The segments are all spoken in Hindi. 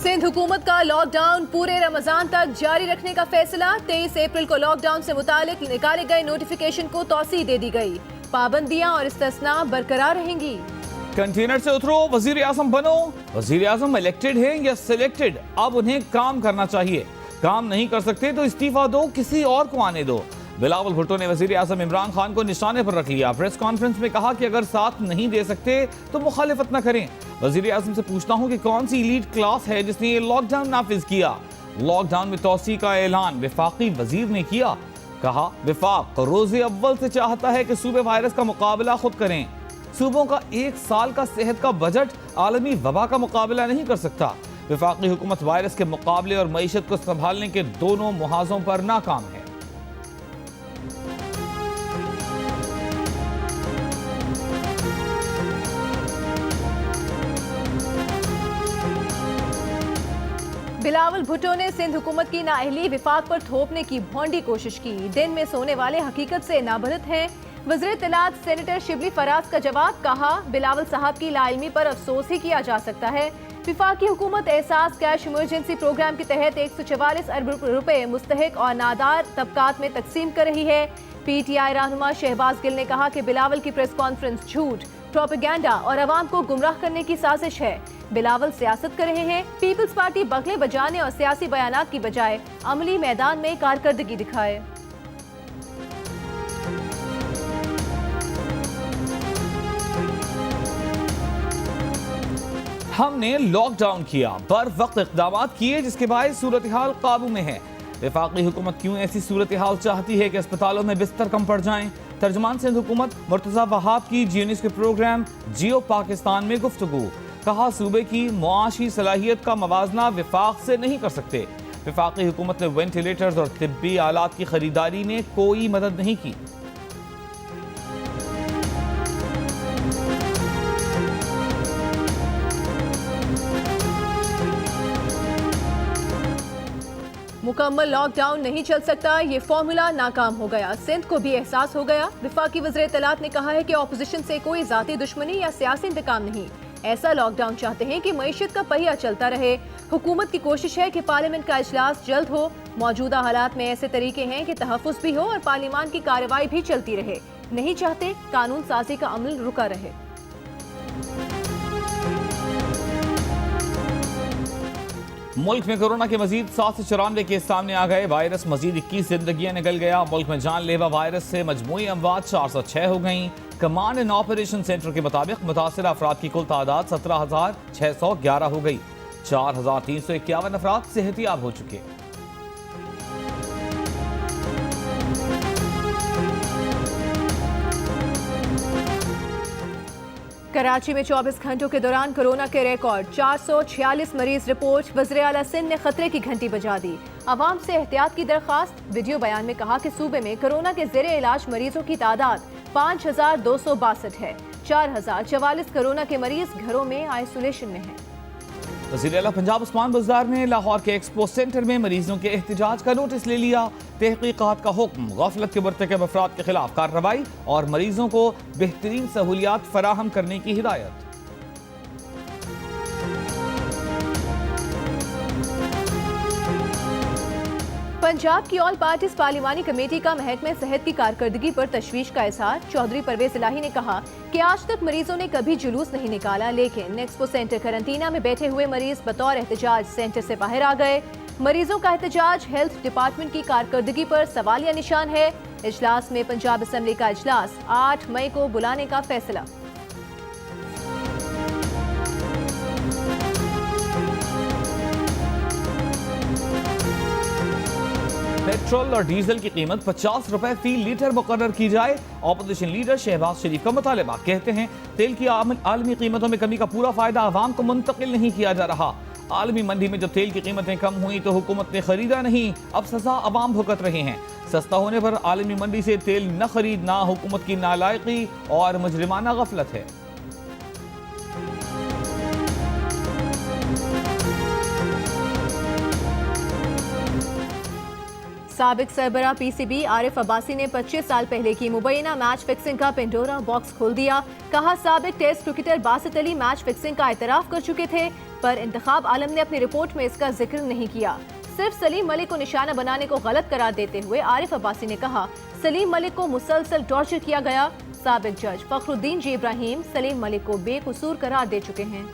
सिंध हुकूमत का लॉकडाउन पूरे रमजान तक जारी रखने का फैसला। 23 अप्रैल को लॉकडाउन से मुतालिक निकाले गए नोटिफिकेशन को तौसीह दे दी गई। पाबंदियां और इस्तिस्ना बरकरार रहेंगी। कंटेनर से उतरो, वजीर आजम बनो। वजीर आजम इलेक्टेड हैं या सिलेक्टेड, अब उन्हें काम करना चाहिए। काम नहीं कर सकते तो इस्तीफा दो, किसी और को आने दो। बिलावल भुट्टो ने वजीर आजम इमरान खान को निशाने पर रख लिया। प्रेस कॉन्फ्रेंस में कहा कि अगर साथ नहीं दे सकते तो मुखालिफत न करें। वजीर आजम से पूछता हूं कि कौन सी एलीट क्लास है जिसने ये लॉकडाउन नाफिज किया। लॉकडाउन में तौसी का ऐलान विफाकी वजीर ने किया। कहा विफाक रोजे अव्वल से चाहता है कि सूबे वायरस का मुकाबला खुद करें। सूबों का 1 साल का सेहत का बजट आलमी वबा का मुकाबला नहीं कर सकता। विफाकी हुकूमत वायरस के मुकाबले और मईशत को संभालने के दोनों मुहाजों पर नाकाम है। बिलावल भुट्टो ने सिंध हुकूमत की नाअहली विफाक पर थोपने की भोंडी कोशिश की। दिन में सोने वाले हकीकत से नाबलद हैं। वज़ीर इत्तलात सेनेटर शिबली फराज का जवाब। कहा बिलावल साहब की लाइल्मी पर अफसोस ही किया जा सकता है। विफाकी हुकूमत एहसास कैश इमरजेंसी प्रोग्राम के तहत 144 अरब रुपए मुस्तहिक और नादार तबकात में तकसीम कर रही है। PTI रहनुमा शहबाज गिल ने कहा कि बिलावल की प्रेस कॉन्फ्रेंस झूठ, प्रोपेगेंडा और अवाम को गुमराह करने की साजिश है। बिलावल सियासत कर रहे हैं। पीपल्स पार्टी बगले बजाने और सियासी बयानात की बजाय अमली मैदान में कारकर्दगी दिखाए। हमने लॉकडाउन किया, बर वक्त इक़दाम किए जिसके बाद सूरत हाल काबू में है। विफाकी हुकूमत क्यों ऐसी सूरत हाल चाहती है कि अस्पतालों में बिस्तर कम पड़ जाएं? तर्जमान सिंध हुकूमत मुर्तज़ा वहाब की GNS के प्रोग्राम जियो पाकिस्तान में गुफ्तगू। कहा सूबे की मुआशी सलाहियत का मवाजना विफाक से नहीं कर सकते। विफाकी हुकूमत ने वेंटिलेटर्स और तिब्बी आलात की खरीदारी में कोई मदद नहीं की। मुकम्मल लॉकडाउन नहीं चल सकता, ये फॉर्मूला नाकाम हो गया। सिंध को भी एहसास हो गया। विफाकी वज़ीर इत्तलात ने कहा है कि अपोजिशन से कोई ज़ाती दुश्मनी या सियासी इंतकाम नहीं। ऐसा लॉकडाउन चाहते हैं कि मईशत का पहिया चलता रहे। हुकूमत की कोशिश है कि पार्लियामेंट का इजलास जल्द हो। मौजूदा हालात में ऐसे तरीके हैं कि तहफ़्फ़ुज़ भी हो और पार्लियामान की कार्रवाई भी चलती रहे। नहीं चाहते कानून साजी का अमल रुका रहे। मुल्क में कोरोना के मजीद 794 केस सामने आ गए। वायरस मजीद 21 जिंदगियां निकल गया। मुल्क में जानलेवा वायरस से मजमूई अमवात 406 हो गई। कमांड एंड ऑपरेशन सेंटर के मुताबिक मुतासर अफराद की कुल तादाद 17,611 हो गई। 4,351 अफराद सेहतियाब हो चुके। कराची में 24 घंटों के दौरान कोरोना के रिकॉर्ड 446 मरीज रिपोर्ट। वज़ीर आला सिंध ने खतरे की घंटी बजा दी। अवाम से एहतियात की दरख्वास्त। वीडियो बयान में कहा कि सूबे में कोरोना के ज़ेरे इलाज मरीजों की तादाद 5,262 है। 4,044 कोरोना के मरीज घरों में आइसोलेशन में हैं। वज़ीर आला पंजाब उस्मान बुज़दार ने लाहौर के एक्सपो सेंटर में मरीजों के एहतजाज का नोटिस ले लिया। तहकीकात का हुक्म, गफलत के मुर्तकब अफराद के खिलाफ कार्रवाई और मरीजों को बेहतरीन सहूलियात फराहम करने की हिदायत। पंजाब की ऑल पार्टीज पार्लिमानी कमेटी का महकमे सेहत की कारकर्दगी पर तशवीश का इजहार। चौधरी परवेज इलाही ने कहा कि आज तक मरीजों ने कभी जुलूस नहीं निकाला, लेकिन एक्सपो सेंटर करंटीना में बैठे हुए मरीज बतौर एहतजाज सेंटर से बाहर आ गए। मरीजों का एहतजाज हेल्थ डिपार्टमेंट की कारकर्दगी पर सवालिया निशान है। इजलास में पंजाब असेंबली का इजलास 8 मई को बुलाने का फैसला। पेट्रोल और डीजल की कीमत 50 रुपए फी लीटर मुकर्रर की जाए। ऑपोजिशन लीडर शहबाज शरीफ का मुतालबा। कहते हैं तेल की आलमी कीमतों में कमी का पूरा फायदा आवाम को मुंतकिल नहीं किया जा रहा। आलमी मंडी में जब तेल की कीमतें कम हुई तो हुकूमत ने खरीदा नहीं, अब सजा अवाम भुगत रहे हैं। सस्ता होने पर आलमी मंडी से तेल न खरीदना हुकूमत की नालायकी और मुजरिमाना गफलत है। साबिक सरबरा PCB आरिफ अब्बासी ने 25 साल पहले की मुबैना मैच फिक्सिंग का पेंडोरा बॉक्स खोल दिया। कहा साबिक test cricketer Basit Ali match fixing का एतराफ कर चुके थे। पर इंतखाब आलम ने अपनी रिपोर्ट में इसका जिक्र नहीं किया। सिर्फ सलीम मलिक को निशाना बनाने को गलत करार देते हुए आरिफ अब्बासी ने कहा, सलीम मलिक को मुसलसल टॉर्चर किया गया। साबिक जज फखरुद्दीन जी इब्राहिम सलीम मलिक को बेकसूर करार दे चुके हैं।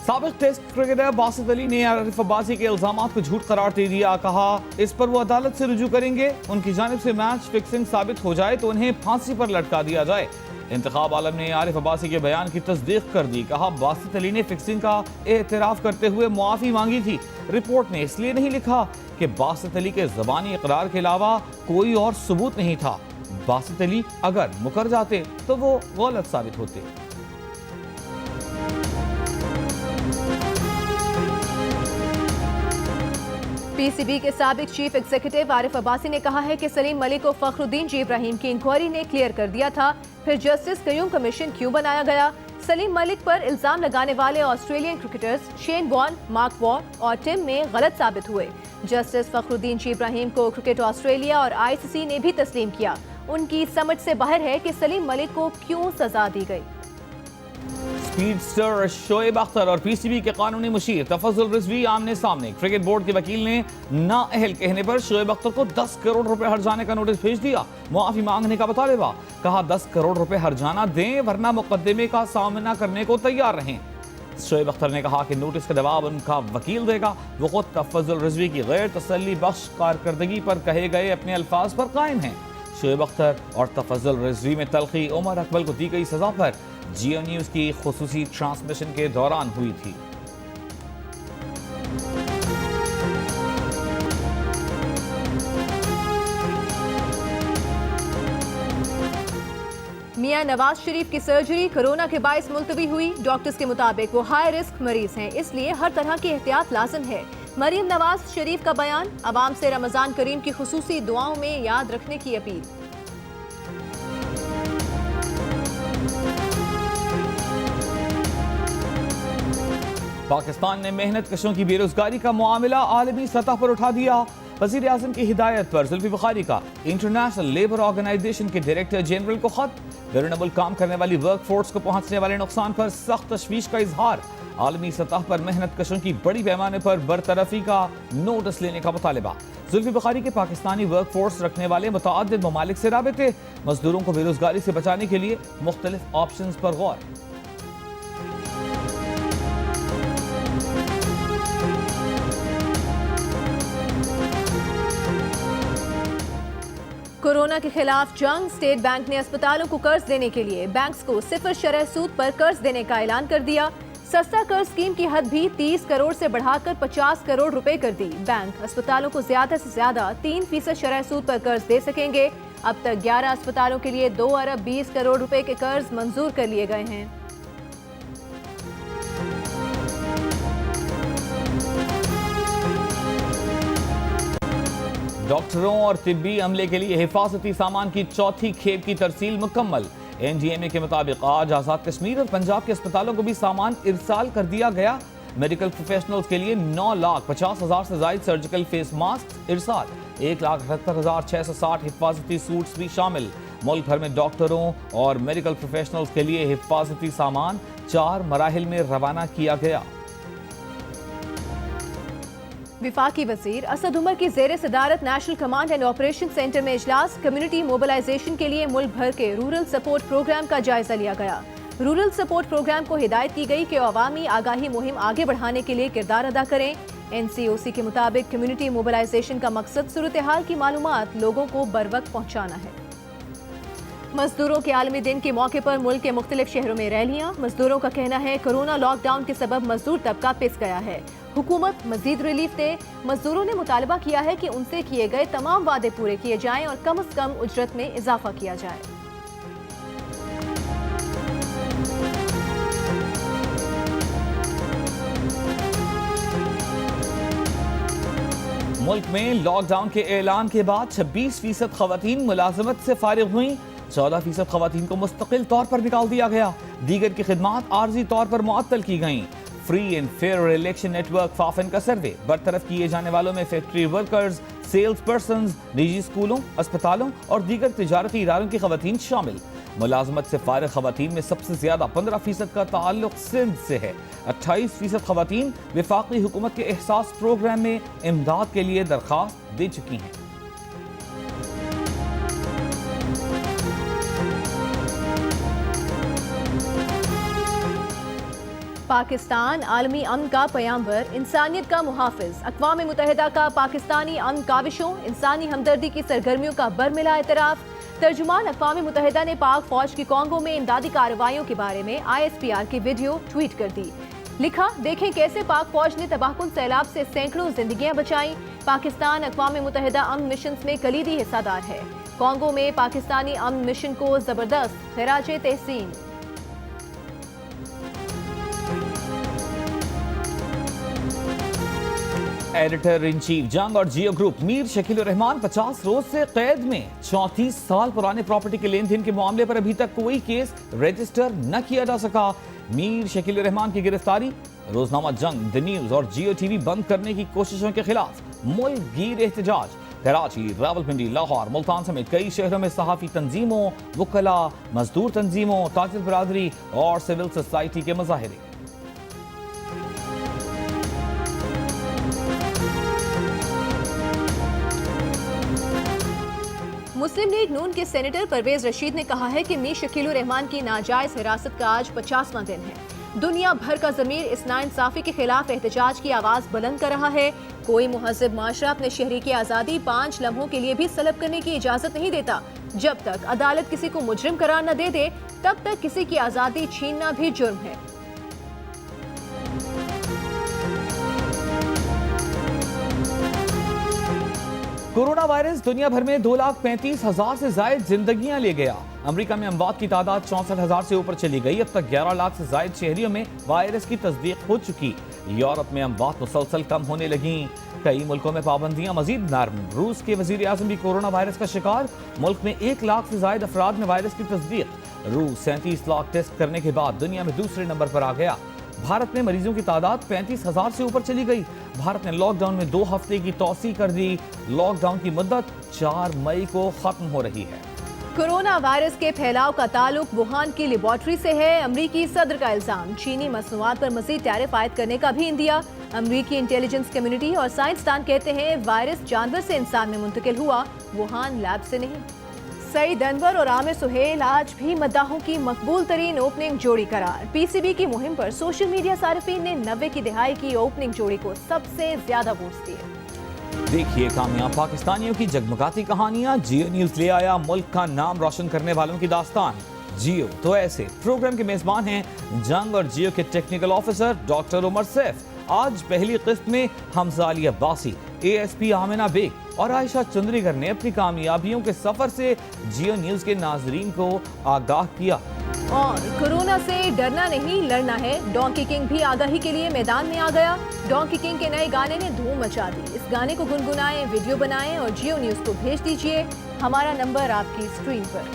साबिक टेस्ट क्रिकेटर बासित अली ने आरिफ अब्बासी के इल्जामात को झूठ करार दे दिया। कहा इस पर वो अदालत से रुजू करेंगे। उनकी जानिब से मैच फिक्सिंग साबित हो जाए तो उन्हें फांसी पर लटका दिया जाए। इंतखाब आलम ने आरिफ अब्बासी के बयान की तस्दीक कर दी। कहा बासित अली ने फिक्सिंग का एतराफ करते हुए मुआफ़ी मांगी थी। रिपोर्ट ने इसलिए नहीं लिखा कि बासित अली के ज़बानी इकरार के अलावा कोई और सबूत नहीं था। बासित अली अगर मुकर जाते तो वो गलत साबित होते। पीसीबी के साबिक चीफ एग्जीक्यूटिव आरिफ अब्बासी ने कहा है कि सलीम मलिक को फखरुद्दीन जी इब्राहिम की इंक्वायरी ने क्लियर कर दिया था, फिर जस्टिस कयूम कमीशन क्यों बनाया गया। सलीम मलिक पर इल्जाम लगाने वाले Australian cricketers Shane Warne, Mark Waugh और टिम में गलत साबित हुए। जस्टिस फखरुद्दीन जी इब्राहिम को क्रिकेट ऑस्ट्रेलिया और आईसीसी ने भी तस्लीम किया। उनकी समझ से बाहर है कि सलीम मलिक को क्यों सजा दी गई। स्पीडस्टर शोएब अख्तर और पीसीबी के कानूनी मुशीर तफज्जुल रिजवी आमने सामने। क्रिकेट बोर्ड के वकील ने नाअहल कहने पर शोएब अख्तर को 10 करोड़ रुपए हर्जाने का नोटिस भेज दिया। मुआफी मांगने का मुतालबा। कहा 10 करोड़ रुपए हर्जाना दें वरना मुकदमे का सामना करने को तैयार रहें। शोएब अख्तर ने कहा कि नोटिस का जवाब उनका वकील देगा। वो खुद तफज्जुल रिजवी की गैर तसल्ली बख्श कारकर्दगी पर कहे गए अपने अल्फाज पर कायम हैं। शोएब अख्तर और तफज्जुल रिजवी में तलखी उमर अकबल को दी गई सजा पर जियो न्यूज की खुसूसी ट्रांसमिशन के दौरान हुई थी। मियां नवाज शरीफ की सर्जरी कोरोना के बायस मुलतवी हुई। डॉक्टर्स के मुताबिक वो हाई रिस्क मरीज हैं, इसलिए हर तरह की एहतियात लाजिम है। मरीम नवाज शरीफ का बयान, अवाम से रमजान करीम की खुसूसी दुआओं में याद रखने की अपील। पाकिस्तान ने मेहनत कशों की बेरोजगारी का मामला आलमी सतह पर उठा दिया। वजीर आज़म की हिदायत पर जुल्फी बुखारी का इंटरनेशनल लेबर ऑर्गेनाइजेशन के डायरेक्टर जनरल को खत। बैरून मुल्क काम करने वाली वर्क फोर्स को पहुंचने वाले नुकसान पर सख्त तशवीश का इजहार। आलमी सतह पर मेहनत कशों की बड़ी पैमाने पर बरतरफी का नोटिस लेने का मुतालबा। जुल्फी बुखारी के पाकिस्तानी वर्क फोर्स रखने वाले मुतअद्दिद ममालिक से राबिते। मजदूरों को बेरोजगारी से बचाने के लिए मुख्तलिफ ऑप्शंस पर गौर। कोरोना के खिलाफ जंग। स्टेट बैंक ने अस्पतालों को कर्ज देने के लिए बैंक्स को 0 शरह सूद पर कर्ज देने का ऐलान कर दिया। सस्ता कर्ज स्कीम की हद भी 30 करोड़ से बढ़ाकर 50 करोड़ रुपए कर दी। बैंक अस्पतालों को ज्यादा से ज्यादा 3% शरह सूद पर कर्ज दे सकेंगे। अब तक 11 अस्पतालों के लिए 2 अरब 20 करोड़ रुपए के कर्ज मंजूर कर लिए गए हैं। डॉक्टरों और तिब्बी अमले के लिए हिफाजती सामान की चौथी खेप की तरसील मुकम्मल। एनडीएमए के मुताबिक आज आजाद कश्मीर और पंजाब के अस्पतालों को भी सामान इरसाल कर दिया गया। मेडिकल प्रोफेशनल्स के लिए 9,50,000 से ज्यादा सर्जिकल फेस मास्क इरसाल। 1,78,660 हिफाजती सूट्स भी शामिल। मुल्क भर में डॉक्टरों और मेडिकल प्रोफेशनल्स के लिए हिफाजती सामान 4 मराहिल में रवाना किया गया। विफाकी वजीर असद उमर की जेर सदारत national command and operation centre में इजलास। कम्युनिटी मोबिलाइजेशन के लिए मुल्क भर के रूरल सपोर्ट प्रोग्राम का जायजा लिया गया। रूरल सपोर्ट प्रोग्राम को हिदायत की गई कि अवामी आगाही मुहिम आगे बढ़ाने के लिए किरदार अदा करें। एनसीओसी के मुताबिक कम्युनिटी मोबिलाइजेशन का मकसद सूरत हाल की मालूमात लोगों को बरवक्त पहुँचाना है। मजदूरों के आलमी दिन के मौके पर मुल्क के मुख्तलिफ शहरों में रैलियां। मजदूरों का कहना है कोरोना लॉकडाउन के सबब मजदूर तबका पिस गया है, हुकूमत मजीद रिलीफ दे। मजदूरों ने मुतालबा किया है कि उनसे किए गए तमाम वादे पूरे किए जाएं और कम से कम उजरत में इजाफा किया जाए। मुल्क में लॉकडाउन के ऐलान के बाद 26% खवातीन मुलाजमत से फारिग हुई। 14% खवातीन को मुस्तकिल तौर पर निकाल दिया गया। दीगर की खिदमात आर्जी तौर पर मुअत्तल की गईं। Free and fair election network FAFEN का सर्वे। बरतरफ किए जाने वालों में फैक्ट्री वर्कर्स, सेल्स पर्सन, निजी स्कूलों, अस्पतालों और दीगर तिजारती इदारों की खवातीन शामिल। मुलाजमत से फारिग खवातीन में सबसे ज्यादा 15% का ताल्लुक सिंध से है। 28% खवातीन वफाकी हुकूमत के एहसास प्रोग्राम में इमदाद के लिए दरख्वास्त दे चुकी हैं। पाकिस्तान आलमी अमन का पयाम्बर, इंसानियत का मुहाफिज। अक़वाम मुत्तहिदा का पाकिस्तानी अमन काविशों, इंसानी हमदर्दी की सरगर्मियों का बरमिला एतराफ़। तर्जुमान अक़वाम मुत्तहिदा ने पाक फौज की कॉन्गो में इमदादी कार्रवाइयों के बारे में ISPR की वीडियो ट्वीट कर दी। लिखा, देखें कैसे पाक फौज ने तबाहकुन सैलाब से सैकड़ों जिंदगियां बचाई। पाकिस्तान अक़वाम मुत्तहिदा अमन मिशन में कलीदी हिस्सादार है। कॉन्गो में पाकिस्तानी अमन मिशन को जबरदस्त खिराज तहसीन। एडिटर इन चीफ जंग और जियो ग्रुप मीर शकील रहमान 50 रोज से कैद में। 34 साल पुराने प्रॉपर्टी के लेन देन के मामले पर अभी तक कोई केस रजिस्टर न किया जा सका। मीर शकील रहमान की गिरफ्तारी, रोजनामा जंग, द न्यूज और जियो टीवी बंद करने की कोशिशों के खिलाफ मुल्क गीर एहतजाज। कराची, रावलपिंडी, लाहौर, मुल्तान समेत कई शहरों में सहाफी तंजीमों, वकला, मजदूर तंजीमों, ताजिर बरादरी और सिविल सोसाइटी के मुजाहिरे। मुस्लिम लीग नून के सेनेटर परवेज रशीद ने कहा है कि मीर शकील रहमान की नाजायज हिरासत का आज 50वां दिन है। दुनिया भर का ज़मीर इस नाइंसाफी के खिलाफ एहतजाज की आवाज बुलंद कर रहा है। कोई मुहज़्ज़ब माशरा अपने शहरी की आज़ादी 5 लम्हों के लिए भी सलब करने की इजाज़त नहीं देता। जब तक अदालत किसी को मुजरिम करार न दे दे, तब तक किसी की आज़ादी छीनना भी जुर्म है। कोरोना वायरस दुनिया भर में 2,35,000 से ज्यादा जिंदगियां ले गया। अमेरिका में अमवात की तादाद 64,000 से ऊपर चली गई। अब तक 11 लाख से ज्यादा शहरियों में वायरस की तस्दीक हो चुकी। यूरोप में अमवात मुसलसल कम होने लगी। कई मुल्कों में पाबंदियां मजीद नरम। रूस के वजीर आजम भी कोरोना वायरस का शिकार। मुल्क में 1 लाख से ज्यादा अफराद में वायरस की तस्दीक। रूस 37 लाख टेस्ट करने के बाद दुनिया में दूसरे नंबर पर आ गया। भारत में मरीजों की तादाद 35,000 से ऊपर चली गई। भारत ने लॉकडाउन में 2 हफ्ते की तौसी कर दी। लॉकडाउन की मुद्दत 4 मई को खत्म हो रही है। कोरोना वायरस के फैलाव का ताल्लुक वुहान की लेबॉर्ट्री से है। अमरीकी सदर का इल्जाम, चीनी मसनूआत पर मजीद टैरिफ आयद करने का भी इंदिया। अमरीकी इंटेलिजेंस कम्युनिटी और साइंसदान कहते हैं वायरस जानवर से इंसान में मुंतकिल हुआ, वुहान लैब से नहीं। सईद अनवर और आमिर सुहेल आज भी मद्दाहों की मकबूल तरीन ओपनिंग जोड़ी करार। PCB की मुहिम पर सोशल मीडिया सारिफीन ने 90 की दिहाई की ओपनिंग जोड़ी को सबसे ज्यादा वोट्स दिए। देखिए कामयाब पाकिस्तानियों की जगमगाती कहानियां। जियो न्यूज ले आया मुल्क का नाम रोशन करने वालों की दास्तान। जियो तो ऐसे प्रोग्राम के मेजबान हैं जंग और जियो के technical officer doctor Umar Saif. आज पहली किस्त में हमजा अली अब्बासी, ASP आमिना बेग और आयशा चंद्रीगर ने अपनी कामयाबियों के सफर से जियो न्यूज के नाजरीन को आगाह किया। और कोरोना से डरना नहीं लड़ना है, डोंकी किंग भी आगाही के लिए मैदान में आ गया। डोंकी किंग के नए गाने ने धूम मचा दी। इस गाने को गुनगुनाएं, वीडियो बनाएं और जियो न्यूज को भेज दीजिए। हमारा नंबर आपकी स्क्रीन पर।